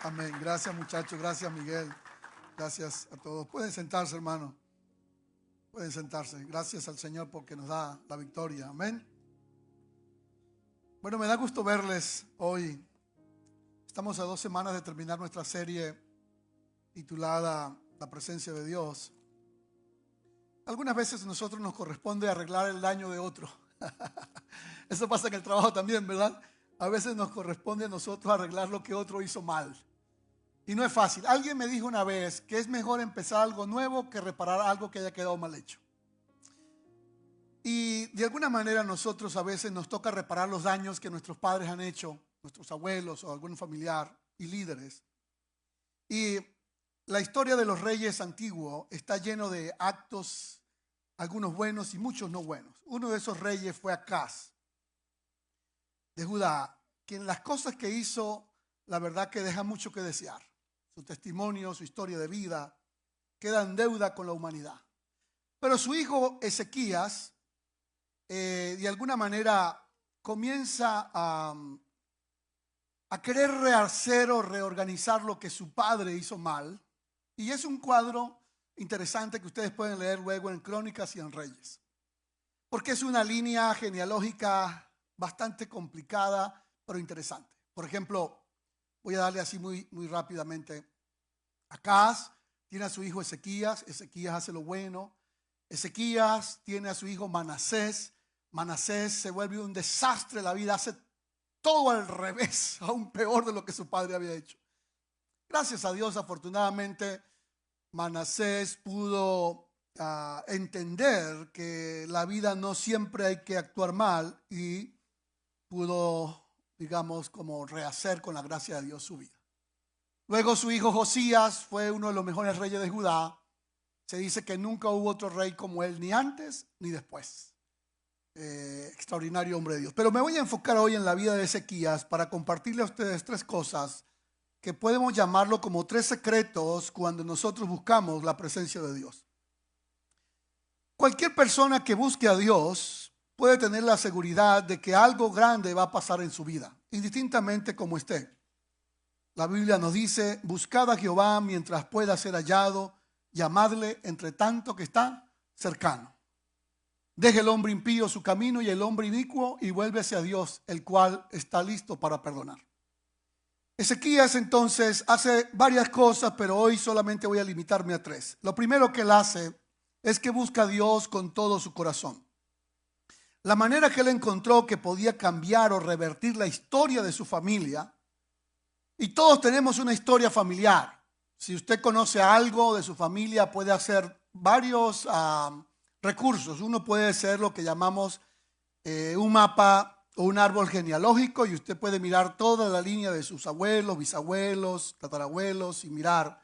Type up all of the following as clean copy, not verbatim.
Amén. Gracias, muchachos. Gracias, Miguel. Gracias a todos. Pueden sentarse, hermano. Pueden sentarse. Gracias al Señor porque nos da la victoria. Amén. Bueno, me da gusto verles hoy. Estamos a 2 semanas de terminar nuestra serie titulada La presencia de Dios. Algunas veces a nosotros nos corresponde arreglar el daño de otro. Eso pasa en el trabajo también, ¿verdad? A veces nos corresponde a nosotros arreglar lo que otro hizo mal. Y no es fácil. Alguien me dijo una vez que es mejor empezar algo nuevo que reparar algo que haya quedado mal hecho. Y de alguna manera nosotros a veces nos toca reparar los daños que nuestros padres han hecho, nuestros abuelos o algún familiar y líderes. Y la historia de los reyes antiguos está lleno de actos, algunos buenos y muchos no buenos. Uno de esos reyes fue Acaz, de Judá, quien las cosas que hizo, la verdad que deja mucho que desear. Su testimonio, su historia de vida, queda en deuda con la humanidad. Pero su hijo Ezequías, de alguna manera, comienza a querer rehacer o reorganizar lo que su padre hizo mal. Y es un cuadro interesante que ustedes pueden leer luego en Crónicas y en Reyes. Porque es una línea genealógica bastante complicada, pero interesante. Por ejemplo, voy a darle así muy rápidamente. Acaz tiene a su hijo Ezequías. Ezequías hace lo bueno. Ezequías tiene a su hijo Manasés. Manasés se vuelve un desastre en la vida. Hace todo al revés, aún peor de lo que su padre había hecho. Gracias a Dios, afortunadamente, Manasés pudo entender que la vida no siempre hay que actuar mal y pudo, digamos, como rehacer con la gracia de Dios su vida. Luego su hijo Josías fue uno de los mejores reyes de Judá. Se dice que nunca hubo otro rey como él, ni antes ni después. Extraordinario hombre de Dios. Pero me voy a enfocar hoy en la vida de Ezequías para compartirle a ustedes 3 cosas que podemos llamarlo como 3 secretos cuando nosotros buscamos la presencia de Dios. Cualquier persona que busque a Dios puede tener la seguridad de que algo grande va a pasar en su vida, indistintamente como esté. La Biblia nos dice: buscad a Jehová mientras pueda ser hallado, llamadle entre tanto que está cercano. Deje el hombre impío su camino y el hombre inicuo y vuélvese a Dios, el cual está listo para perdonar. Ezequías entonces hace varias cosas, pero hoy solamente voy a limitarme a 3. Lo primero que él hace es que busca a Dios con todo su corazón. La manera que él encontró que podía cambiar o revertir la historia de su familia, y todos tenemos una historia familiar. Si usted conoce algo de su familia, puede hacer varios recursos. Uno puede ser lo que llamamos un mapa o un árbol genealógico, y usted puede mirar toda la línea de sus abuelos, bisabuelos, tatarabuelos y mirar.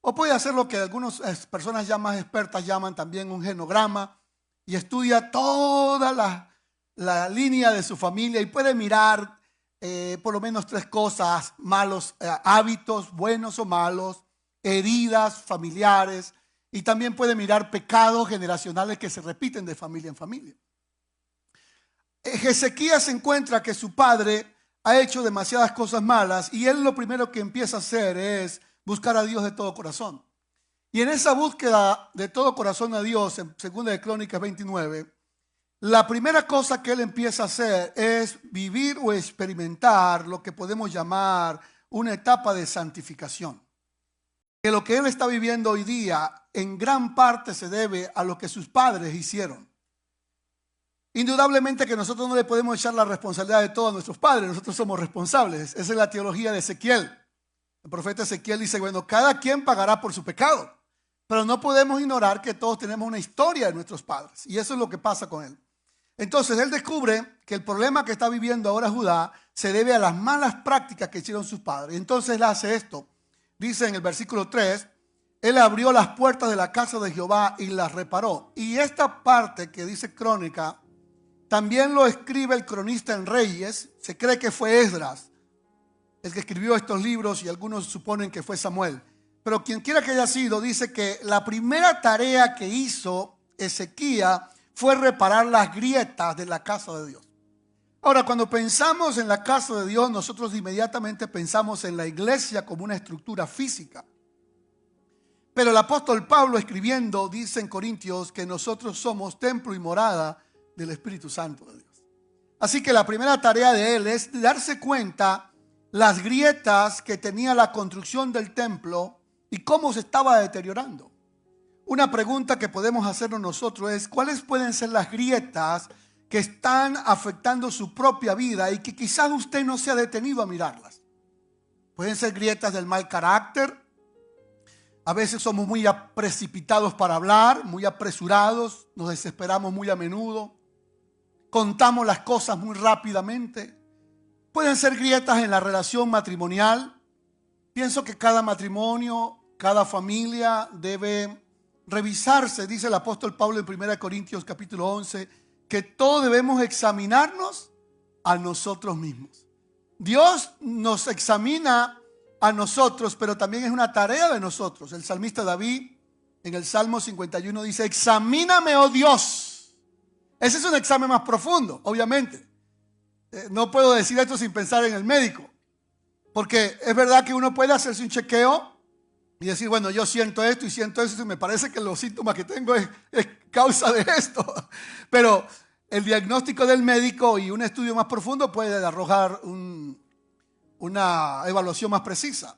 O puede hacer lo que algunas personas ya más expertas llaman también un genograma, y estudia toda la línea de su familia y puede mirar por lo menos 3 cosas: malos hábitos, buenos o malos, heridas familiares, y también puede mirar pecados generacionales que se repiten de familia en familia. Ezequías encuentra que su padre ha hecho demasiadas cosas malas, y él lo primero que empieza a hacer es buscar a Dios de todo corazón. Y en esa búsqueda de todo corazón a Dios, en 2 de Crónicas 29, la primera cosa que él empieza a hacer es vivir o experimentar lo que podemos llamar una etapa de santificación. Que lo que él está viviendo hoy día en gran parte se debe a lo que sus padres hicieron. Indudablemente que nosotros no le podemos echar la responsabilidad de todo a nuestros padres. Nosotros somos responsables. Esa es la teología de Ezequiel. El profeta Ezequiel dice: bueno, cada quien pagará por su pecado. Pero no podemos ignorar que todos tenemos una historia de nuestros padres. Y eso es lo que pasa con él. Entonces él descubre que el problema que está viviendo ahora Judá se debe a las malas prácticas que hicieron sus padres. Entonces él hace esto. Dice en el versículo 3: él abrió las puertas de la casa de Jehová y las reparó. Y esta parte que dice Crónica también lo escribe el cronista en Reyes. Se cree que fue Esdras el que escribió estos libros, y algunos suponen que fue Samuel. Pero quien quiera que haya sido, dice que la primera tarea que hizo Ezequías fue reparar las grietas de la casa de Dios. Ahora, cuando pensamos en la casa de Dios, nosotros inmediatamente pensamos en la iglesia como una estructura física. Pero el apóstol Pablo, escribiendo, dice en Corintios que nosotros somos templo y morada del Espíritu Santo de Dios. Así que la primera tarea de él es darse cuenta las grietas que tenía la construcción del templo y cómo se estaba deteriorando. Una pregunta que podemos hacernos nosotros es: ¿cuáles pueden ser las grietas que están afectando su propia vida y que quizás usted no se ha detenido a mirarlas? Pueden ser grietas del mal carácter. A veces somos muy precipitados para hablar, muy apresurados, nos desesperamos muy a menudo, contamos las cosas muy rápidamente. Pueden ser grietas en la relación matrimonial. Pienso que cada matrimonio, cada familia debe revisarse. Dice el apóstol Pablo en 1 Corintios capítulo 11, que todos debemos examinarnos a nosotros mismos. Dios nos examina a nosotros, pero también es una tarea de nosotros. El salmista David en el Salmo 51 dice: examíname, oh Dios. Ese es un examen más profundo, obviamente. No puedo decir esto sin pensar en el médico, porque es verdad que uno puede hacerse un chequeo y decir, bueno, yo siento esto y siento eso y me parece que los síntomas que tengo es causa de esto. Pero el diagnóstico del médico y un estudio más profundo puede arrojar una evaluación más precisa.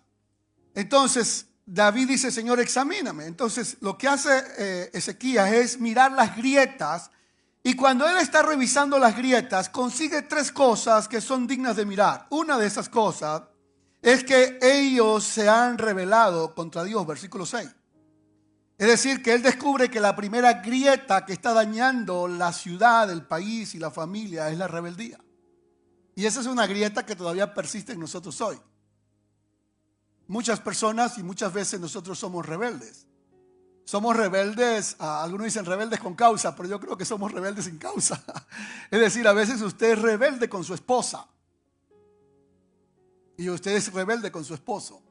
Entonces David dice: Señor, examíname. Entonces lo que hace Ezequías es mirar las grietas, y cuando él está revisando las grietas consigue tres cosas que son dignas de mirar. Una de esas cosas es que ellos se han rebelado contra Dios, versículo 6. Es decir, que él descubre que la primera grieta que está dañando la ciudad, el país y la familia es la rebeldía. Y esa es una grieta que todavía persiste en nosotros hoy. Muchas personas y muchas veces nosotros somos rebeldes. Somos rebeldes, algunos dicen rebeldes con causa, pero yo creo que somos rebeldes sin causa. Es decir, a veces usted es rebelde con su esposa y usted es rebelde con su esposo.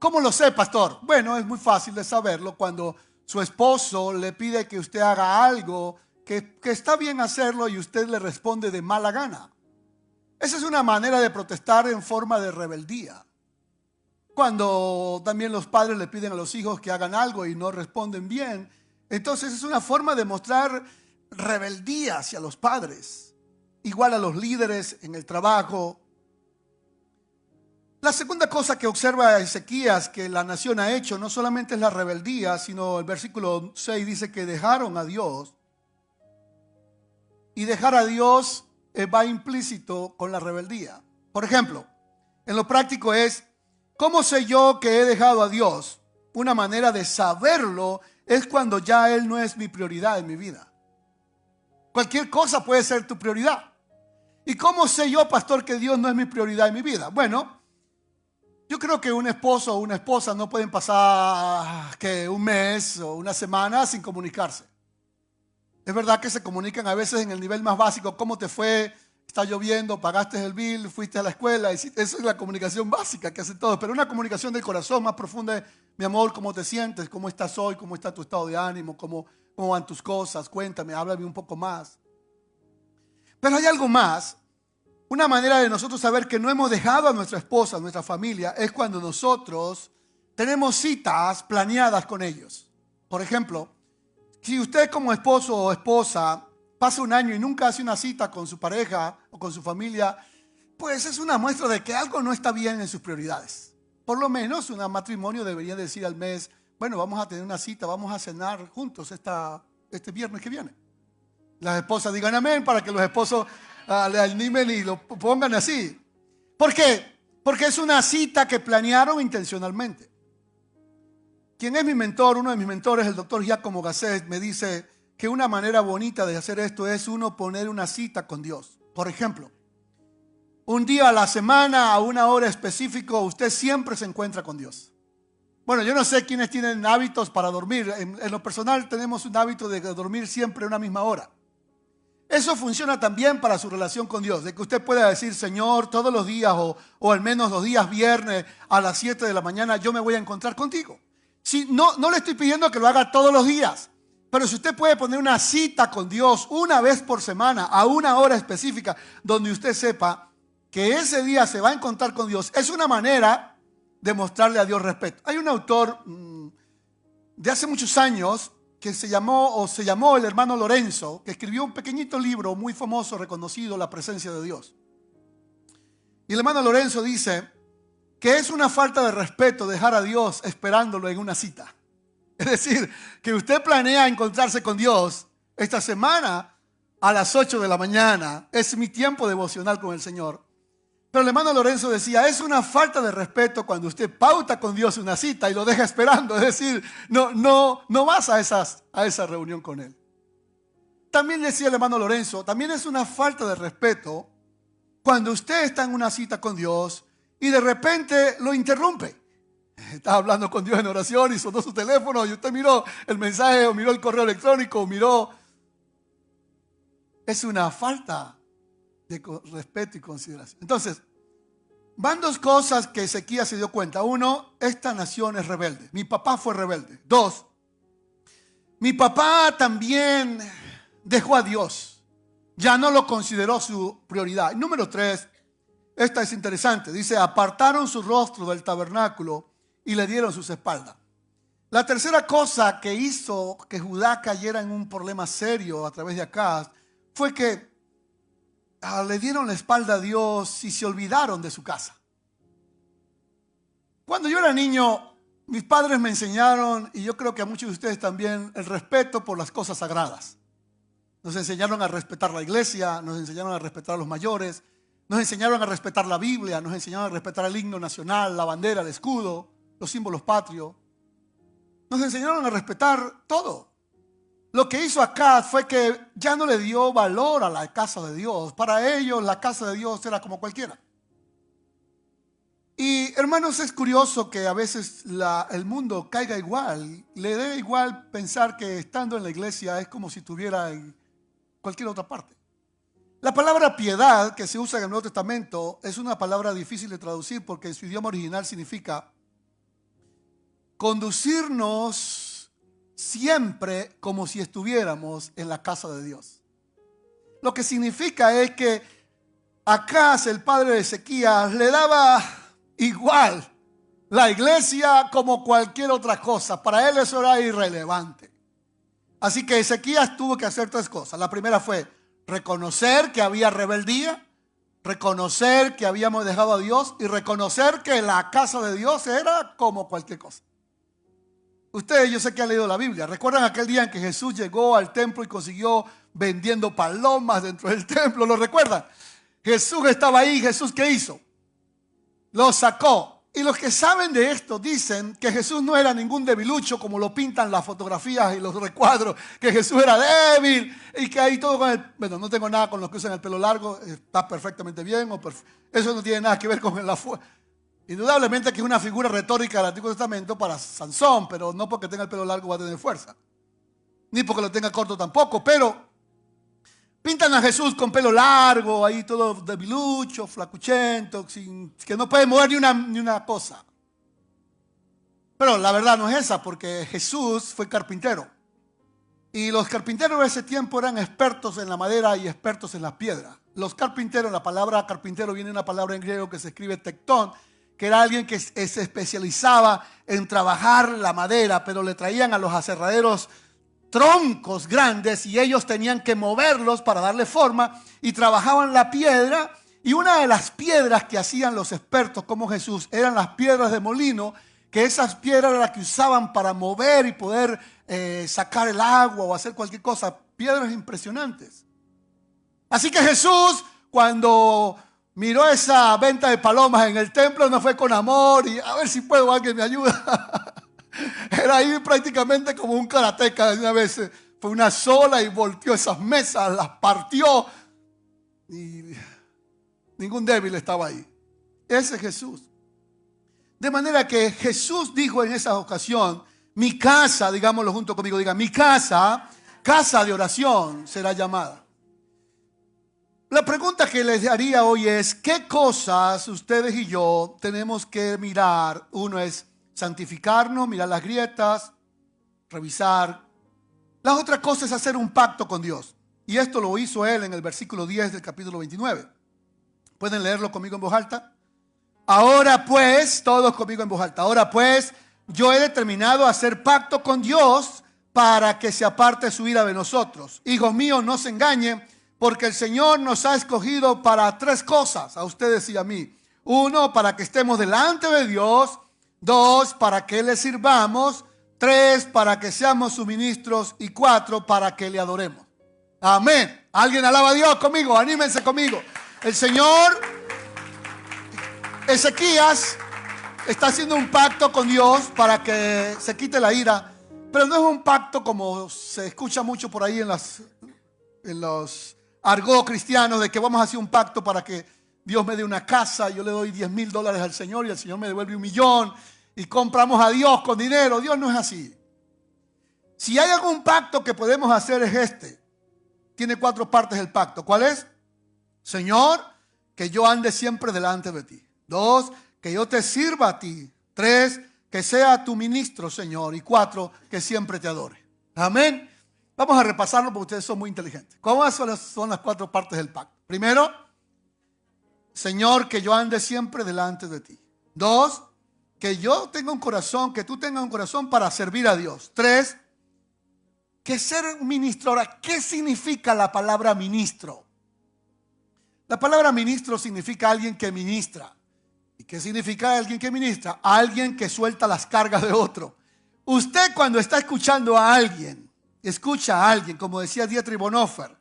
¿Cómo lo sé, pastor? Bueno, es muy fácil de saberlo cuando su esposo le pide que usted haga algo que está bien hacerlo y usted le responde de mala gana. Esa es una manera de protestar en forma de rebeldía. Cuando también los padres le piden a los hijos que hagan algo y no responden bien, entonces es una forma de mostrar rebeldía hacia los padres. Igual a los líderes en el trabajo. La segunda cosa que observa Ezequías que la nación ha hecho no solamente es la rebeldía, sino el versículo 6 dice que dejaron a Dios. Y dejar a Dios va implícito con la rebeldía. Por ejemplo, en lo práctico es: ¿cómo sé yo que he dejado a Dios? Una manera de saberlo es cuando ya Él no es mi prioridad en mi vida. Cualquier cosa puede ser tu prioridad. ¿Y cómo sé yo, pastor, que Dios no es mi prioridad en mi vida? Bueno, yo creo que un esposo o una esposa no pueden pasar que un mes o una semana sin comunicarse. Es verdad que se comunican a veces en el nivel más básico: ¿cómo te fue? Está lloviendo, pagaste el bill, fuiste a la escuela. Eso es la comunicación básica que hacen todos. Pero una comunicación del corazón más profunda es: mi amor, ¿cómo te sientes? ¿Cómo estás hoy? ¿Cómo está tu estado de ánimo? ¿Cómo van tus cosas? Cuéntame, háblame un poco más. Pero hay algo más. Una manera de nosotros saber que no hemos dejado a nuestra esposa, a nuestra familia, es cuando nosotros tenemos citas planeadas con ellos. Por ejemplo, si usted como esposo o esposa pasa un año y nunca hace una cita con su pareja o con su familia, pues es una muestra de que algo no está bien en sus prioridades. Por lo menos un matrimonio debería decir al mes: bueno, vamos a tener una cita, vamos a cenar juntos este viernes que viene. Las esposas digan amén para que los esposos le animen y lo pongan así. ¿Por qué? Porque es una cita que planearon intencionalmente. Quien es mi mentor, uno de mis mentores, el doctor Giacomo Gasset, me dice que una manera bonita de hacer esto es uno poner una cita con Dios. Por ejemplo, un día a la semana, a una hora específica, usted siempre se encuentra con Dios. Bueno, yo no sé quiénes tienen hábitos para dormir. En lo personal tenemos un hábito de dormir siempre a una misma hora. Eso funciona también para su relación con Dios, de que usted pueda decir: Señor, todos los días o al menos los días viernes a las 7 de la mañana yo me voy a encontrar contigo. Si no le estoy pidiendo que lo haga todos los días, Pero si usted puede poner una cita con Dios una vez por semana, a una hora específica, donde usted sepa que ese día se va a encontrar con Dios, es una manera de mostrarle a Dios respeto. Hay un autor de hace muchos años que se llamó el hermano Lorenzo, que escribió un pequeñito libro muy famoso, reconocido, La presencia de Dios. Y el hermano Lorenzo dice que es una falta de respeto dejar a Dios esperándolo en una cita. Es decir, que usted planea encontrarse con Dios esta semana a las 8 de la mañana. Es mi tiempo devocional con el Señor. Pero el hermano Lorenzo decía, es una falta de respeto cuando usted pauta con Dios una cita y lo deja esperando. Es decir, no vas a esa reunión con Él. También decía el hermano Lorenzo, también es una falta de respeto cuando usted está en una cita con Dios y de repente lo interrumpe. Estaba hablando con Dios en oración y sonó su teléfono y usted miró el mensaje o miró el correo electrónico o miró. Es una falta de respeto y consideración. Entonces, van dos cosas que Ezequías se dio cuenta. Uno, esta nación es rebelde. Mi papá fue rebelde. Dos, mi papá también dejó a Dios. Ya no lo consideró su prioridad. Y número tres, esta es interesante. Dice, apartaron su rostro del tabernáculo y le dieron sus espaldas. La tercera cosa que hizo que Judá cayera en un problema serio a través de Acaz fue que le dieron la espalda a Dios y se olvidaron de su casa. Cuando yo era niño, mis padres me enseñaron, y yo creo que a muchos de ustedes también, el respeto por las cosas sagradas. Nos enseñaron a respetar la iglesia, nos enseñaron a respetar a los mayores, nos enseñaron a respetar la Biblia, nos enseñaron a respetar el himno nacional, la bandera, el escudo, los símbolos patrios. Nos enseñaron a respetar todo. Lo que hizo Acaz fue que ya no le dio valor a la casa de Dios. Para ellos la casa de Dios era como cualquiera. Y hermanos, es curioso que a veces el mundo caiga igual. Le dé igual pensar que estando en la iglesia es como si estuviera en cualquier otra parte. La palabra piedad que se usa en el Nuevo Testamento es una palabra difícil de traducir porque en su idioma original significa conducirnos siempre como si estuviéramos en la casa de Dios. Lo que significa es que Acaz, el padre de Ezequías, le daba igual la iglesia como cualquier otra cosa. Para él eso era irrelevante. Así que Ezequías tuvo que hacer tres cosas. La primera fue reconocer que había rebeldía, reconocer que habíamos dejado a Dios y reconocer que la casa de Dios era como cualquier cosa. Ustedes, yo sé que han leído la Biblia. ¿Recuerdan aquel día en que Jesús llegó al templo y consiguió vendiendo palomas dentro del templo? ¿Lo recuerdan? Jesús estaba ahí. ¿Jesús qué hizo? Lo sacó. Y los que saben de esto dicen que Jesús no era ningún debilucho como lo pintan las fotografías y los recuadros, que Jesús era débil y que ahí todo con el... Bueno, no tengo nada con los que usan el pelo largo, está perfectamente bien. Eso no tiene nada que ver con la fuerza. Indudablemente que es una figura retórica del Antiguo Testamento para Sansón, pero no porque tenga el pelo largo va a tener fuerza. Ni porque lo tenga corto tampoco, pero pintan a Jesús con pelo largo, ahí todo debilucho, flacuchento, que no puede mover ni una cosa. Pero la verdad no es esa, porque Jesús fue carpintero. Y los carpinteros de ese tiempo eran expertos en la madera y expertos en las piedras. Los carpinteros, la palabra carpintero viene de una palabra en griego que se escribe tectón, que era alguien que se especializaba en trabajar la madera, pero le traían a los aserraderos troncos grandes y ellos tenían que moverlos para darle forma y trabajaban la piedra. Y una de las piedras que hacían los expertos como Jesús eran las piedras de molino, que esas piedras eran las que usaban para mover y poder sacar el agua o hacer cualquier cosa. Piedras impresionantes. Así que Jesús, cuando miró esa venta de palomas en el templo, no fue con amor y a ver si puedo, alguien me ayuda. Era ahí prácticamente como un karateca. Una vez fue una sola y volteó esas mesas, las partió y ningún débil estaba ahí. Ese es Jesús. De manera que Jesús dijo en esa ocasión, mi casa, digámoslo junto conmigo, diga, mi casa, casa de oración será llamada. La pregunta que les haría hoy es, ¿qué cosas ustedes y yo tenemos que mirar? Uno es santificarnos, mirar las grietas, revisar La otra cosa es hacer un pacto con Dios. Y esto lo hizo él en el versículo 10 del capítulo 29. ¿Pueden leerlo conmigo en voz alta? Ahora pues, todos conmigo en voz alta. Ahora pues, yo he determinado hacer pacto con Dios para que se aparte su ira de nosotros. Hijos míos, no se engañen, porque el Señor nos ha escogido para 3 cosas, a ustedes y a mí. 1, para que estemos delante de Dios. 2, para que le sirvamos. 3, para que seamos sus ministros. Y 4, para que le adoremos. Amén. ¿Alguien alaba a Dios conmigo? Anímense conmigo. El Señor, Ezequías, está haciendo un pacto con Dios para que se quite la ira. Pero no es un pacto como se escucha mucho por ahí en los argot cristianos, de que vamos a hacer un pacto para que Dios me dé una casa, yo le doy $10,000 al Señor y el Señor me devuelve $1,000,000 y compramos a Dios con dinero. Dios no es así. Si hay algún pacto que podemos hacer es este. Tiene 4 partes el pacto. ¿Cuál es? Señor, que yo ande siempre delante de ti. 2, que yo te sirva a ti. 3, que sea tu ministro, Señor. Y 4, que siempre te adore. Amén. Vamos a repasarlo porque ustedes son muy inteligentes. ¿Cómo son las 4 partes del pacto? Primero, Señor, que yo ande siempre delante de ti. 2, que yo tenga un corazón, que tú tengas un corazón para servir a Dios. 3, que ser un ministro. Ahora, ¿qué significa la palabra ministro? La palabra ministro significa alguien que ministra. ¿Y qué significa alguien que ministra? Alguien que suelta las cargas de otro. Usted cuando está escuchando a alguien, escucha a alguien, como decía Dietrich Bonhoeffer.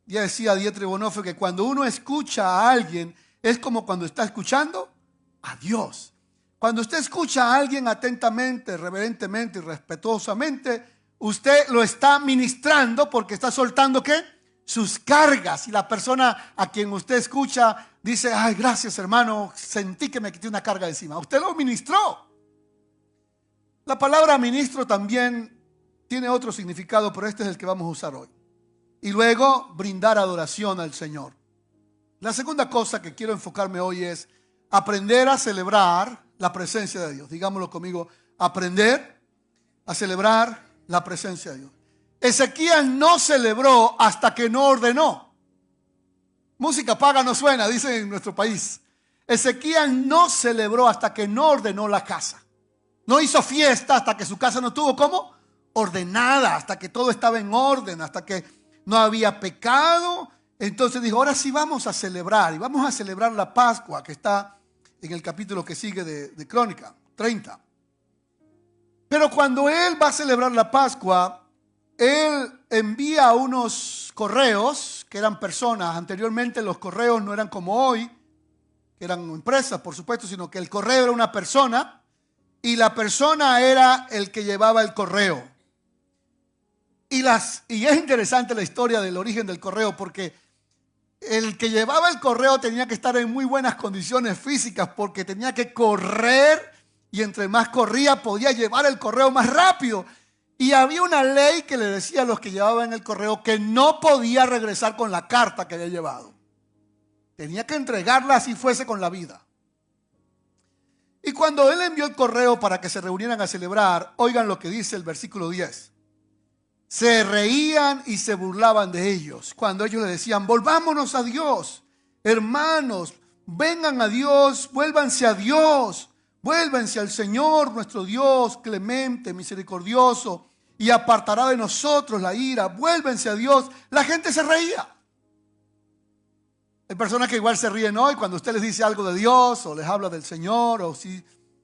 Ya decía Dietrich Bonhoeffer que cuando uno escucha a alguien, es como cuando está escuchando a Dios. Cuando usted escucha a alguien atentamente, reverentemente y respetuosamente, usted lo está ministrando porque está soltando ¿qué? Sus cargas. Y la persona a quien usted escucha dice, ay, gracias hermano, sentí que me quité una carga de encima. Usted lo ministró. La palabra ministro también tiene otro significado, pero este es el que vamos a usar hoy. Y luego brindar adoración al Señor. La segunda cosa que quiero enfocarme hoy es aprender a celebrar la presencia de Dios. Digámoslo conmigo, aprender a celebrar la presencia de Dios. Ezequías no celebró hasta que no ordenó. Música paga no suena, dicen en nuestro país. Ezequías no celebró hasta que no ordenó la casa. No hizo fiesta hasta que su casa no estuvo ¿cómo? Ordenada, hasta que todo estaba en orden, hasta que no había pecado. Entonces dijo, ahora sí vamos a celebrar. Y vamos a celebrar la Pascua que está en el capítulo que sigue de Crónica 30. Pero cuando él va a celebrar la Pascua, él envía unos correos que eran personas. Anteriormente los correos no eran como hoy, que eran empresas, por supuesto, sino que el correo era una persona y la persona era el que llevaba el correo. Y es interesante la historia del origen del correo porque el que llevaba el correo tenía que estar en muy buenas condiciones físicas porque tenía que correr y entre más corría podía llevar el correo más rápido. Y había una ley que le decía a los que llevaban el correo que no podía regresar con la carta que había llevado. Tenía que entregarla así fuese con la vida. Y cuando él envió el correo para que se reunieran a celebrar, oigan lo que dice el versículo 10. Se reían y se burlaban de ellos cuando ellos le decían, volvámonos a Dios, hermanos, vengan a Dios, vuélvanse a Dios. Vuélvense al Señor, nuestro Dios, clemente, misericordioso, y apartará de nosotros la ira. Vuélvense a Dios. La gente se reía. Hay personas que igual se ríen hoy cuando usted les dice algo de Dios o les habla del Señor, o si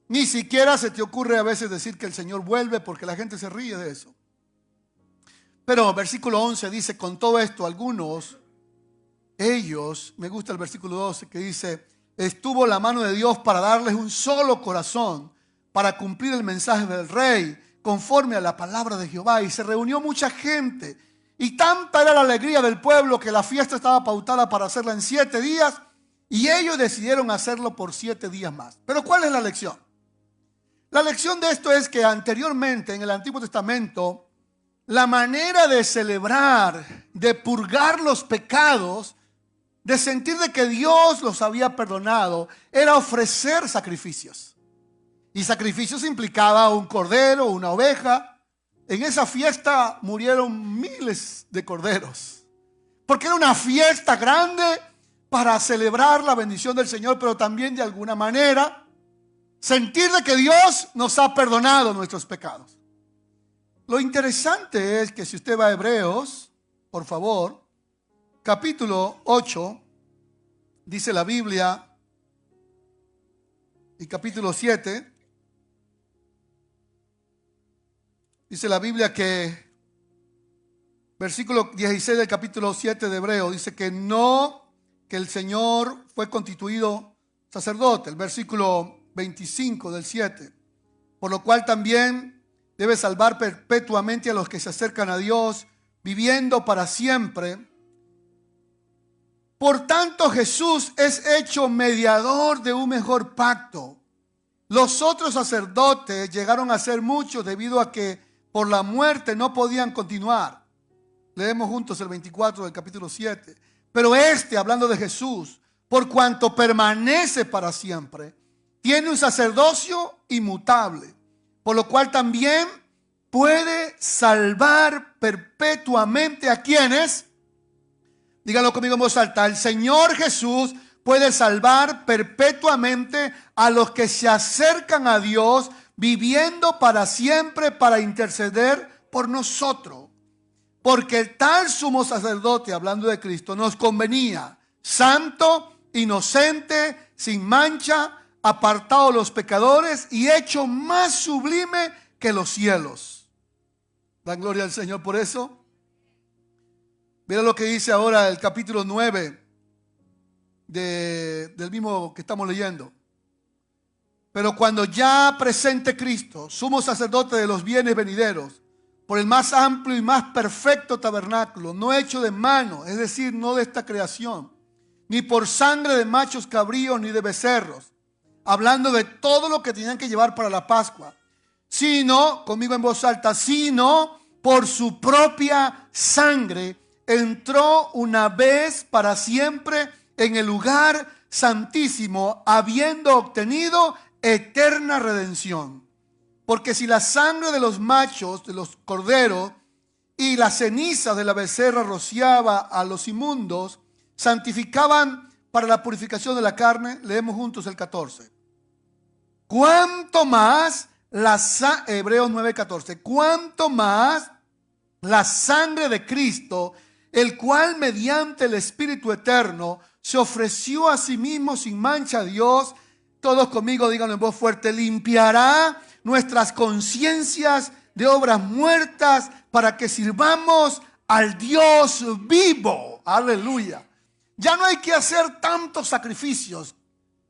ni siquiera se te ocurre a veces decir que el Señor vuelve porque la gente se ríe de eso. Pero versículo 11 dice, con todo esto, algunos, ellos, me gusta el versículo 12 que dice, estuvo la mano de Dios para darles un solo corazón, para cumplir el mensaje del rey, conforme a la palabra de Jehová. Y se reunió mucha gente, y tanta era la alegría del pueblo que la fiesta estaba pautada para hacerla en 7 días, y ellos decidieron hacerlo por 7 días más. Pero ¿cuál es la lección? La lección de esto es que anteriormente, en el Antiguo Testamento, la manera de celebrar, de purgar los pecados, de sentir de que Dios los había perdonado, era ofrecer sacrificios. Y sacrificios implicaba un cordero, una oveja, En esa fiesta murieron miles de corderos, porque era una fiesta grande para celebrar la bendición del Señor, pero también de alguna manera sentir de que Dios nos ha perdonado nuestros pecados. Lo interesante es que si usted va a Hebreos, por favor, capítulo 8, dice la Biblia, y capítulo 7, dice la Biblia que, versículo 16 del capítulo 7 de Hebreos, dice que el Señor fue constituido sacerdote. El versículo 25 del 7, por lo cual también debe salvar perpetuamente a los que se acercan a Dios, viviendo para siempre. Por tanto, Jesús es hecho mediador de un mejor pacto. Los otros sacerdotes llegaron a ser muchos debido a que por la muerte no podían continuar. Leemos juntos el 24 del capítulo 7. Pero hablando de Jesús, por cuanto permanece para siempre, tiene un sacerdocio inmutable, por lo cual también puede salvar perpetuamente a quienes, díganlo conmigo en voz alta, el Señor Jesús puede salvar perpetuamente a los que se acercan a Dios, viviendo para siempre para interceder por nosotros. Porque el tal sumo sacerdote, hablando de Cristo, nos convenía, santo, inocente, sin mancha, apartado de los pecadores y hecho más sublime que los cielos. Dan gloria al Señor por eso. Mira lo que dice ahora el capítulo 9 del mismo que estamos leyendo. Pero cuando ya presente Cristo, sumo sacerdote de los bienes venideros, por el más amplio y más perfecto tabernáculo, no hecho de mano, es decir, no de esta creación, ni por sangre de machos cabríos ni de becerros, hablando de todo lo que tenían que llevar para la Pascua, sino, conmigo en voz alta, sino por su propia sangre, entró una vez para siempre en el lugar santísimo, habiendo obtenido eterna redención. Porque si la sangre de los machos, de los corderos, y la ceniza de la becerra rociaba a los inmundos, santificaban para la purificación de la carne, leemos juntos el 14. ¿Cuánto más Hebreos 9:14, cuánto más la sangre de Cristo, el cual mediante el Espíritu Eterno se ofreció a sí mismo sin mancha a Dios? Todos conmigo díganlo en voz fuerte: limpiará nuestras conciencias de obras muertas para que sirvamos al Dios vivo. Aleluya. Ya no hay que hacer tantos sacrificios,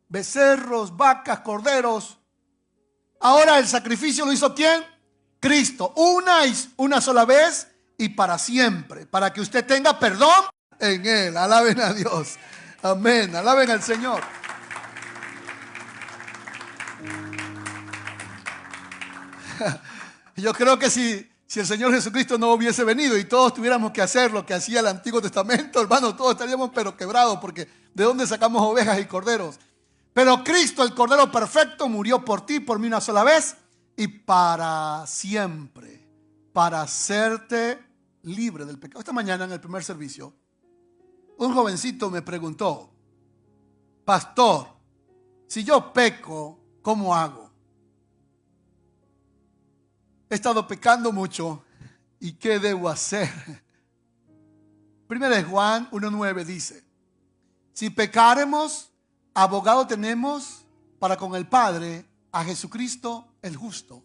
becerros, vacas, corderos. Ahora el sacrificio lo hizo ¿quién? Cristo. Una sola vez y para siempre, para que usted tenga perdón en Él. Alaben a Dios. Amén. Alaben al Señor. Yo creo que si el Señor Jesucristo no hubiese venido y todos tuviéramos que hacer lo que hacía el Antiguo Testamento, hermanos, todos estaríamos pero quebrados, porque ¿de dónde sacamos ovejas y corderos? Pero Cristo, el Cordero perfecto, murió por ti, por mí una sola vez y para siempre, para hacerte libre del pecado. Esta mañana en el primer servicio, un jovencito me preguntó: pastor, si yo peco, ¿cómo hago? He estado pecando mucho y ¿qué debo hacer? Primera de Juan 1:9 dice: si pecaremos, abogado tenemos para con el Padre, a Jesucristo el justo.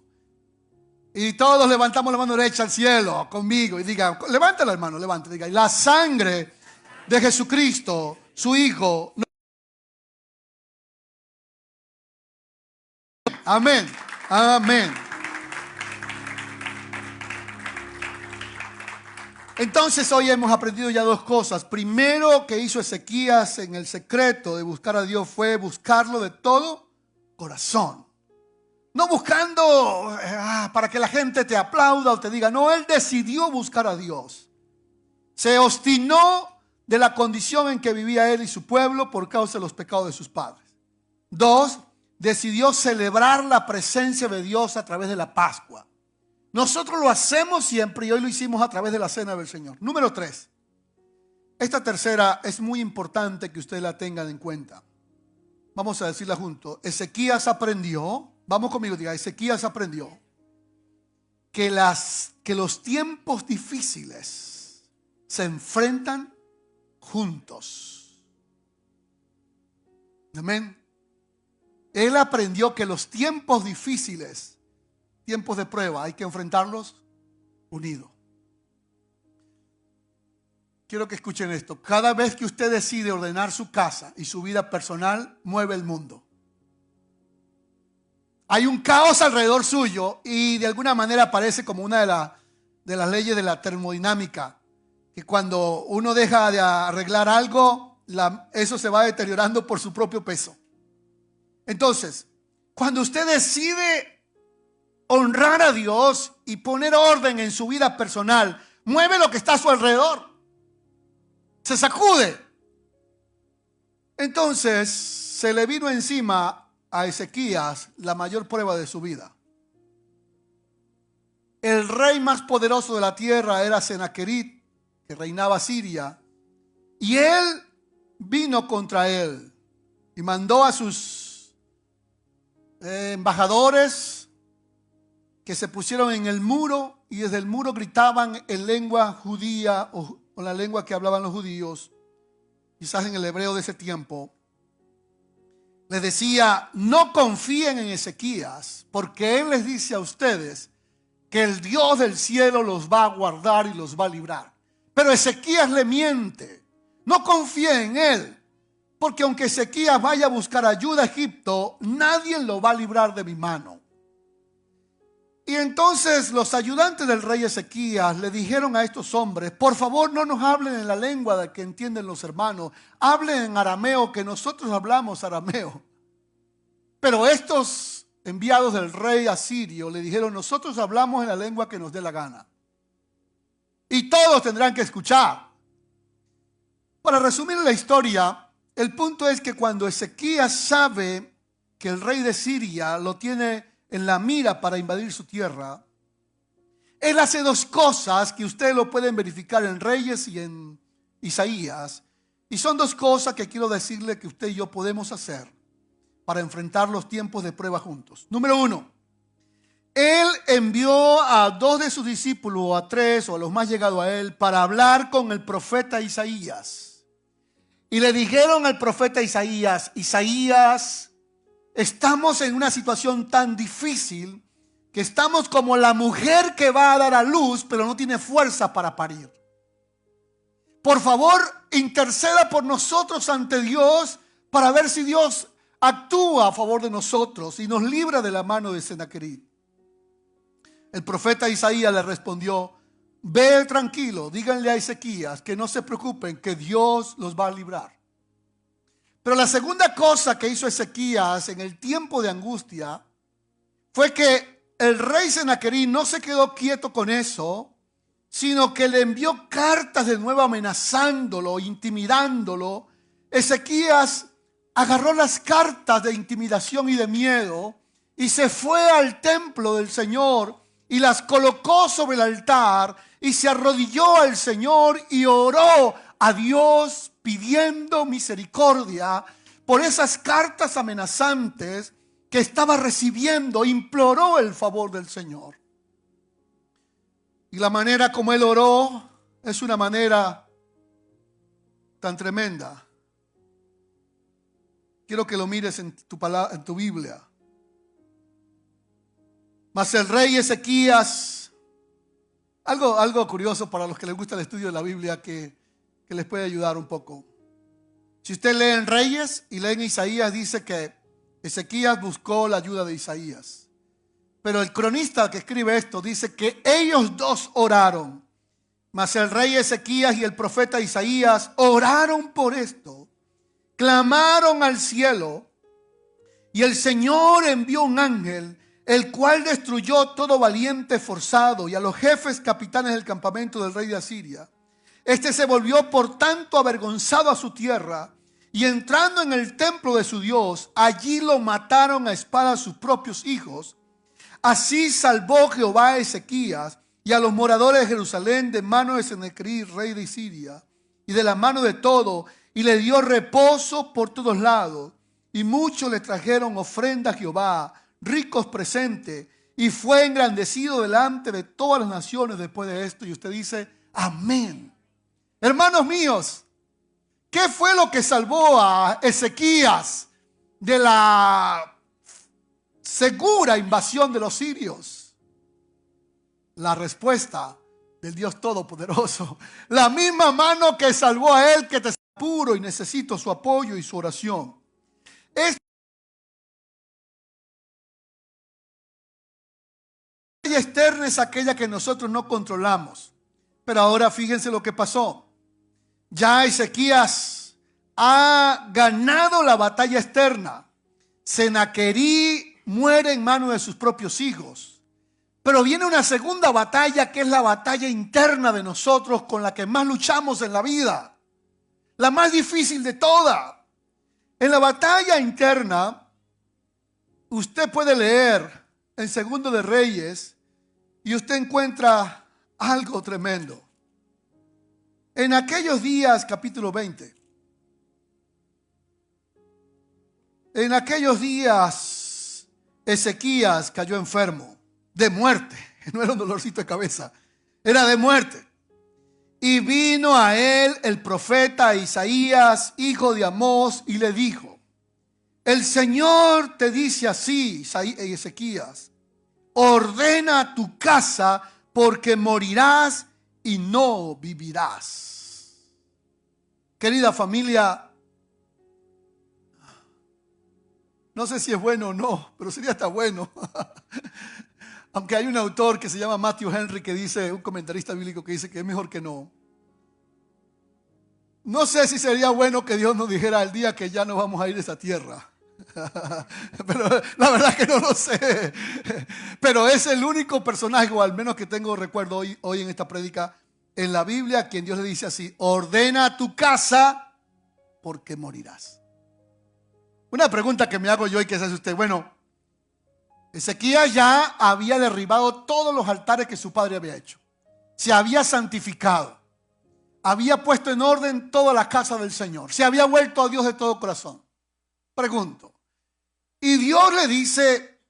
Y todos levantamos la mano derecha al cielo conmigo y digan, levántala hermano, levántala, diga: la sangre de Jesucristo, su Hijo. Amén, amén. Entonces hoy hemos aprendido ya dos cosas. Primero, que hizo Ezequías en el secreto de buscar a Dios fue buscarlo de todo corazón. No buscando para que la gente te aplauda o te diga. No, él decidió buscar a Dios. Se obstinó de la condición en que vivía él y su pueblo por causa de los pecados de sus padres. Dos, decidió celebrar la presencia de Dios a través de la Pascua. Nosotros lo hacemos siempre y hoy lo hicimos a través de la cena del Señor. Número 3. Esta tercera es muy importante que ustedes la tengan en cuenta. Vamos a decirla juntos. Ezequías aprendió, vamos conmigo, diga, Ezequías aprendió que los tiempos difíciles se enfrentan juntos. Amén. Él aprendió que los tiempos difíciles, tiempos de prueba, hay que enfrentarlos unidos. Quiero que escuchen esto. Cada vez que usted decide ordenar su casa y su vida personal, mueve el mundo. Hay un caos alrededor suyo y de alguna manera parece como una de las leyes de la termodinámica, que cuando uno deja de arreglar algo, eso se va deteriorando por su propio peso. Entonces, cuando usted decide honrar a Dios y poner orden en su vida personal, mueve lo que está a su alrededor. Se sacude. Entonces se le vino encima a Ezequías la mayor prueba de su vida. El rey más poderoso de la tierra era Senaquerib, que reinaba Siria, y él vino contra él y mandó a sus embajadores que se pusieron en el muro y desde el muro gritaban en lengua judía o la lengua que hablaban los judíos, quizás en el hebreo de ese tiempo. Les decía: no confíen en Ezequías, porque él les dice a ustedes que el Dios del cielo los va a guardar y los va a librar. Pero Ezequías le miente. No confíen en él, porque aunque Ezequías vaya a buscar ayuda a Egipto, nadie lo va a librar de mi mano. Y entonces los ayudantes del rey Ezequías le dijeron a estos hombres: por favor, no nos hablen en la lengua de que entienden los hermanos, hablen en arameo, que nosotros hablamos arameo. Pero estos enviados del rey asirio le dijeron: nosotros hablamos en la lengua que nos dé la gana y todos tendrán que escuchar. Para resumir la historia, el punto es que cuando Ezequías sabe que el rey de Siria lo tiene en la mira para invadir su tierra, él hace dos cosas que ustedes lo pueden verificar en Reyes y en Isaías, y son dos cosas que quiero decirle que usted y yo podemos hacer para enfrentar los tiempos de prueba juntos. Número 1, él envió a 2 de sus discípulos, o a 3, o a los más llegados a él, para hablar con el profeta Isaías. Y le dijeron al profeta Isaías: Isaías, estamos en una situación tan difícil que estamos como la mujer que va a dar a luz pero no tiene fuerza para parir. Por favor, interceda por nosotros ante Dios para ver si Dios actúa a favor de nosotros y nos libra de la mano de Senaquerib. El profeta Isaías le respondió: ve tranquilo, díganle a Ezequías que no se preocupen, que Dios los va a librar. Pero la segunda cosa que hizo Ezequías en el tiempo de angustia fue que el rey Senaquerib no se quedó quieto con eso, sino que le envió cartas de nuevo amenazándolo, intimidándolo. Ezequías agarró las cartas de intimidación y de miedo y se fue al templo del Señor y las colocó sobre el altar y se arrodilló al Señor y oró a Dios pidiendo misericordia por esas cartas amenazantes que estaba recibiendo. Imploró el favor del Señor. Y la manera como él oró es una manera tan tremenda. Quiero que lo mires en tu Biblia. Mas el rey Ezequías, algo curioso para los que les gusta el estudio de la Biblia que les puede ayudar un poco. Si usted lee en Reyes y lee en Isaías, dice que Ezequías buscó la ayuda de Isaías. Pero el cronista que escribe esto dice que ellos dos oraron. Mas el rey Ezequías y el profeta Isaías oraron por esto. Clamaron al cielo y el Señor envió un ángel, el cual destruyó todo valiente forzado y a los jefes capitanes del campamento del rey de Asiria. Este se volvió por tanto avergonzado a su tierra y entrando en el templo de su Dios, allí lo mataron a espada sus propios hijos. Así salvó Jehová a Ezequías y a los moradores de Jerusalén de mano de Sennacherib, rey de Siria, y de la mano de todo, y le dio reposo por todos lados. Y muchos le trajeron ofrenda a Jehová, ricos presentes, y fue engrandecido delante de todas las naciones después de esto. Y usted dice, amén. Hermanos míos, ¿qué fue lo que salvó a Ezequías de la segura invasión de los sirios? La respuesta del Dios Todopoderoso. La misma mano que salvó a él, que te está puro y necesito su apoyo y su oración. Esta batalla externa es aquella que nosotros no controlamos. Pero ahora fíjense lo que pasó. Ya Ezequías ha ganado la batalla externa. Sennacherib muere en manos de sus propios hijos. Pero viene una segunda batalla, que es la batalla interna de nosotros, con la que más luchamos en la vida. La más difícil de todas. En la batalla interna, usted puede leer en Segundo de Reyes y usted encuentra algo tremendo. En aquellos días, capítulo 20. En aquellos días, Ezequías cayó enfermo, de muerte. No era un dolorcito de cabeza, era de muerte. Y vino a él el profeta Isaías, hijo de Amós, y le dijo: el Señor te dice así, Ezequías, ordena tu casa porque morirás y no vivirás. Querida familia, no sé si es bueno o no, pero sería hasta bueno. Aunque hay un autor que se llama Matthew Henry que dice, un comentarista bíblico que dice que es mejor que no. No sé si sería bueno que Dios nos dijera el día que ya no vamos a ir de esta tierra. Pero la verdad que no lo sé. Pero es el único personaje, o al menos que tengo recuerdo hoy en esta prédica, en la Biblia, a quien Dios le dice así: ordena tu casa porque morirás. Una pregunta que me hago yo y que se hace usted: bueno, Ezequías ya había derribado todos los altares que su padre había hecho. Se había santificado. Había puesto en orden toda la casa del Señor. Se había vuelto a Dios de todo corazón. Pregunto. Y Dios le dice: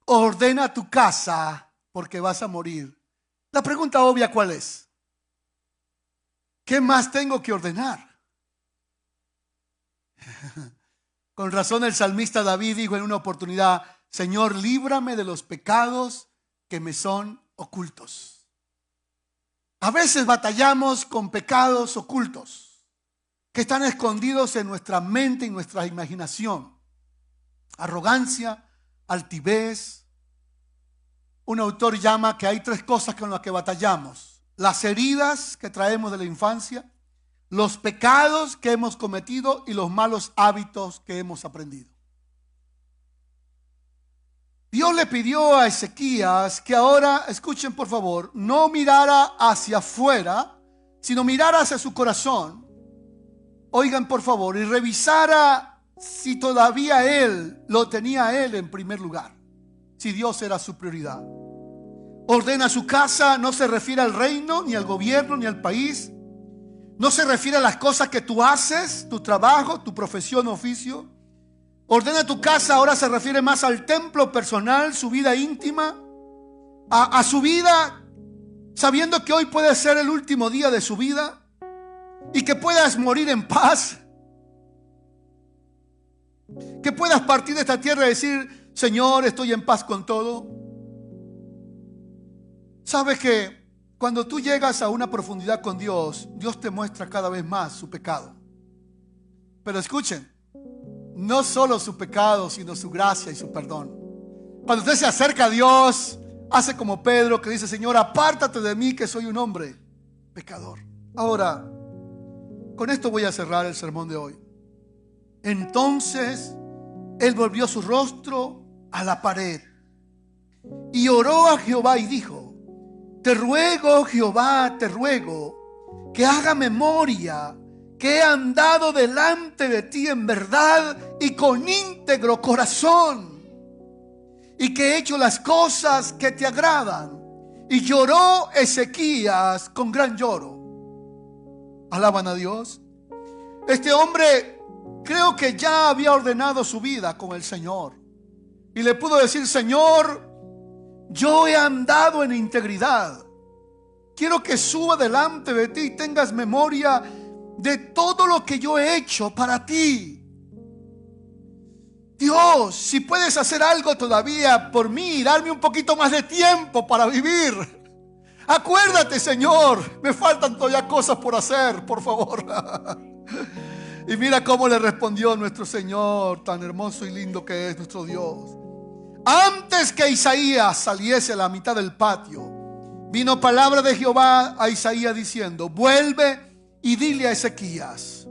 ordena tu casa porque vas a morir. La pregunta obvia, ¿cuál es? ¿Qué más tengo que ordenar? Con razón el salmista David dijo en una oportunidad: Señor, líbrame de los pecados que me son ocultos. A veces batallamos con pecados ocultos que están escondidos en nuestra mente y nuestra imaginación. Arrogancia, altivez. Un autor llama que hay 3 cosas con las que batallamos: las heridas que traemos de la infancia, los pecados que hemos cometido y los malos hábitos que hemos aprendido. Dios le pidió a Ezequías que ahora, escuchen por favor, no mirara hacia afuera, sino mirara hacia su corazón. Oigan por favor, y revisara si todavía él lo tenía a él en primer lugar, si Dios era su prioridad. Ordena su casa no se refiere al reino, ni al gobierno, ni al país. No se refiere a las cosas que tú haces, tu trabajo, tu profesión o oficio. Ordena tu casa ahora se refiere más al templo personal, su vida íntima, a su vida, sabiendo que hoy puede ser el último día de su vida y que puedas morir en paz. Que puedas partir de esta tierra y decir: Señor, estoy en paz con todo. Sabes que cuando tú llegas a una profundidad con Dios, Dios te muestra cada vez más su pecado. Pero escuchen, no solo su pecado, sino su gracia y su perdón. Cuando usted se acerca a Dios, hace como Pedro, que dice: Señor, apártate de mí, que soy un hombre pecador. Ahora, con esto voy a cerrar el sermón de hoy. Entonces él volvió su rostro a la pared y oró a Jehová y dijo: te ruego, Jehová, te ruego que haga memoria que he andado delante de ti en verdad y con íntegro corazón, y que he hecho las cosas que te agradan. Y lloró Ezequías con gran lloro. Alaban a Dios. Este hombre creo que ya había ordenado su vida con el Señor. Y le pudo decir: Señor, yo he andado en integridad. Quiero que suba delante de ti y tengas memoria de todo lo que yo he hecho para ti. Dios, si puedes hacer algo todavía por mí, darme un poquito más de tiempo para vivir. Acuérdate, Señor, me faltan todavía cosas por hacer, por favor. Y mira cómo le respondió nuestro Señor, tan hermoso y lindo que es nuestro Dios. Antes que Isaías saliese a la mitad del patio, vino palabra de Jehová a Isaías diciendo: vuelve y dile a Ezequías: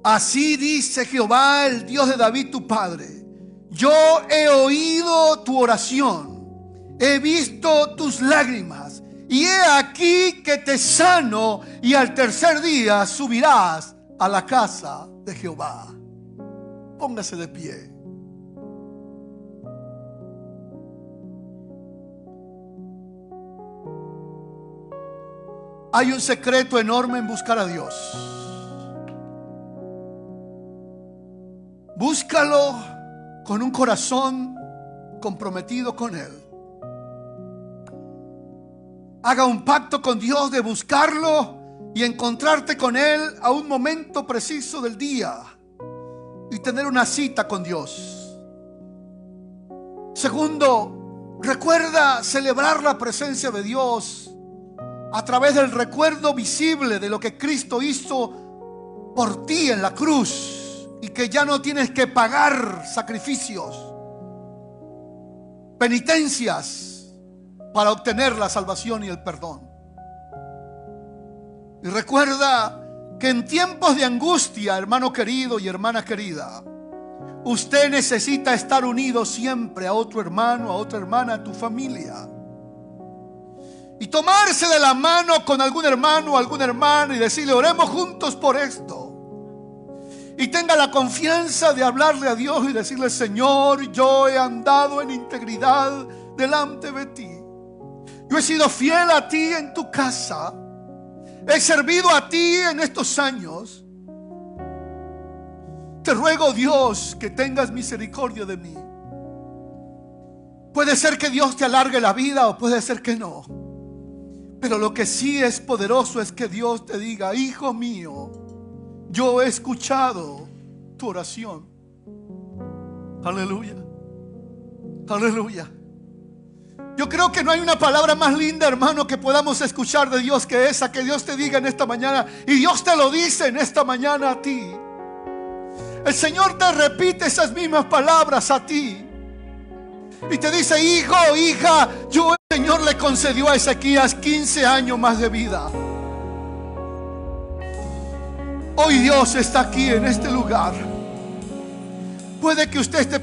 así dice Jehová, el Dios de David tu padre, yo he oído tu oración, he visto tus lágrimas, y he aquí que te sano, y al tercer día subirás a la casa de Jehová. Póngase de pie. Hay un secreto enorme en buscar a Dios. Búscalo con un corazón comprometido con Él. Haga un pacto con Dios de buscarlo y encontrarte con Él a un momento preciso del día y tener una cita con Dios. Segundo, recuerda celebrar la presencia de Dios a través del recuerdo visible de lo que Cristo hizo por ti en la cruz. Y que ya no tienes que pagar sacrificios, penitencias para obtener la salvación y el perdón. Y recuerda que en tiempos de angustia, hermano querido y hermana querida, usted necesita estar unido siempre a otro hermano, a otra hermana, a tu familia. Y tomarse de la mano con algún hermano o alguna hermana y decirle: oremos juntos por esto. Y tenga la confianza de hablarle a Dios y decirle: Señor, yo he andado en integridad delante de ti. Yo he sido fiel a ti en tu casa. He servido a ti en estos años. Te ruego, Dios, que tengas misericordia de mí. Puede ser que Dios te alargue la vida o puede ser que no. Pero lo que sí es poderoso es que Dios te diga: hijo mío, yo he escuchado tu oración. Aleluya. Aleluya. Yo creo que no hay una palabra más linda, hermano, que podamos escuchar de Dios que esa, que Dios te diga en esta mañana. Y Dios te lo dice en esta mañana a ti. El Señor te repite esas mismas palabras a ti. Y te dice: hijo, hija, el Señor le concedió a Ezequías 15 años más de vida. Hoy Dios está aquí en este lugar. Puede que usted esté